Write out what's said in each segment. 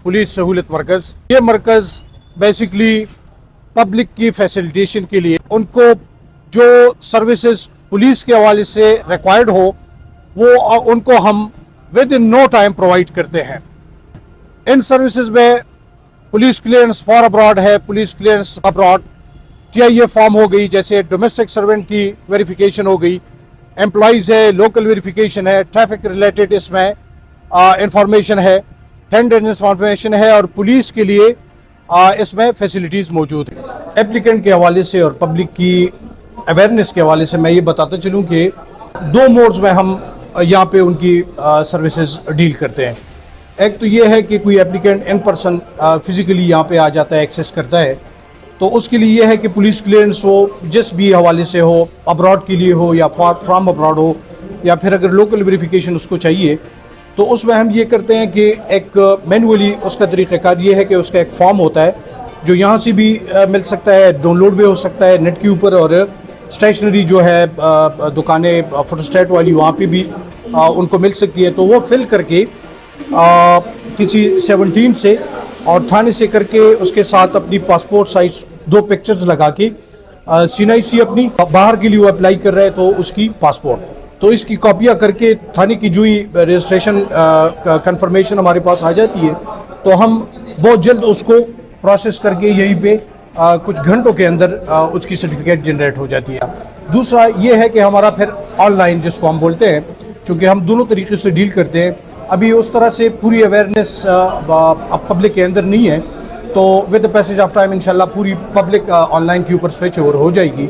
Police सहूलत मरकज़। ये मरकज़ basically public की फैसिलिटेशन के लिए उनको जो सर्विसेज पुलिस के हवाले से रिक्वायर्ड हो वो उनको हम within no time provide करते हैं। इन सर्विसेज में पुलिस क्लियरेंस फॉर अब्रॉड है, police clearance abroad, TIA form हो गई, जैसे डोमेस्टिक सर्वेंट की वेरिफिकेशन हो गई, एम्प्लॉइज़ है, लोकल वेरिफिकेशन है, ट्रैफिक रिलेटेड इसमें इंफॉर्मेशन है, टेंडर इंफॉर्मेशन है और पुलिस के लिए इसमें फैसिलिटीज़ मौजूद हैं। एप्लीकेंट के हवाले से और पब्लिक की अवेयरनेस के हवाले से मैं ये बताता चलूँ कि दो मोड्स में हम यहाँ पे उनकी सर्विसेज डील करते हैं। एक तो ये है कि कोई एप्लीकेंट इन पर्सन फिज़िकली यहाँ पे आ जाता है, एक्सेस करता है, तो उसके लिए ये है कि पुलिस क्लियरेंस हो, जिस भी हवाले से हो, अब्रॉड के लिए हो या फ्राम अब्रॉड हो, या फिर अगर लोकल वेरिफिकेशन उसको चाहिए तो उसमें हम ये करते हैं कि एक मैनुअली उसका तरीक़ाकार ये है कि उसका एक फॉर्म होता है जो यहाँ से भी मिल सकता है, डाउनलोड भी हो सकता है नेट के ऊपर, और स्टेशनरी जो है दुकानें फोटोस्टेट वाली वहाँ पे भी उनको मिल सकती है। तो वो फिल करके किसी 17 से और थाने से करके उसके साथ अपनी पासपोर्ट साइज 2 पिक्चर्स लगा के CNIC अपनी बाहर के लिए वो अप्लाई कर रहे हैं तो उसकी पासपोर्ट, तो इसकी कॉपियाँ करके थाने की जो ही रजिस्ट्रेशन कंफर्मेशन हमारे पास आ जाती है तो हम बहुत जल्द उसको प्रोसेस करके यहीं पे कुछ घंटों के अंदर उसकी सर्टिफिकेट जनरेट हो जाती है। दूसरा ये है कि हमारा फिर ऑनलाइन जिसको हम बोलते हैं, चूँकि हम दोनों तरीके से डील करते हैं, अभी उस तरह से पूरी अवेयरनेस अब पब्लिक के अंदर नहीं है, तो with the passage of time इंशाल्लाह पूरी पब्लिक ऑनलाइन के ऊपर स्विच ओवर हो जाएगी।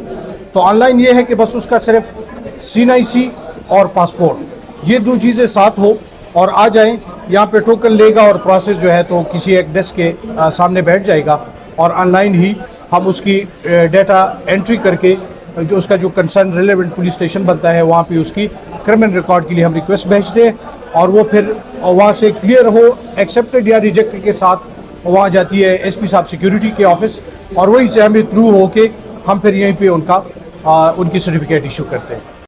तो ऑनलाइन ये है कि बस उसका सिर्फ CNIC और पासपोर्ट ये 2 चीज़ें साथ हो और आ जाएं, यहाँ पे टोकन लेगा और प्रोसेस जो है तो किसी एक डेस्क के सामने बैठ जाएगा और ऑनलाइन ही हम उसकी डेटा एंट्री करके जो उसका जो कंसर्न रिलेवेंट पुलिस स्टेशन बनता है वहाँ पे उसकी क्रिमिनल रिकॉर्ड के लिए हम रिक्वेस्ट भेजते हैं और वो फिर वहाँ से क्लियर हो, एक्सेप्टेड या रिजेक्टेड के साथ वहाँ जाती है SP साहब सिक्योरिटी के ऑफिस और वहीं से हमें थ्रू हो के हम फिर यहीं पे उनकी सर्टिफिकेट इशू करते हैं।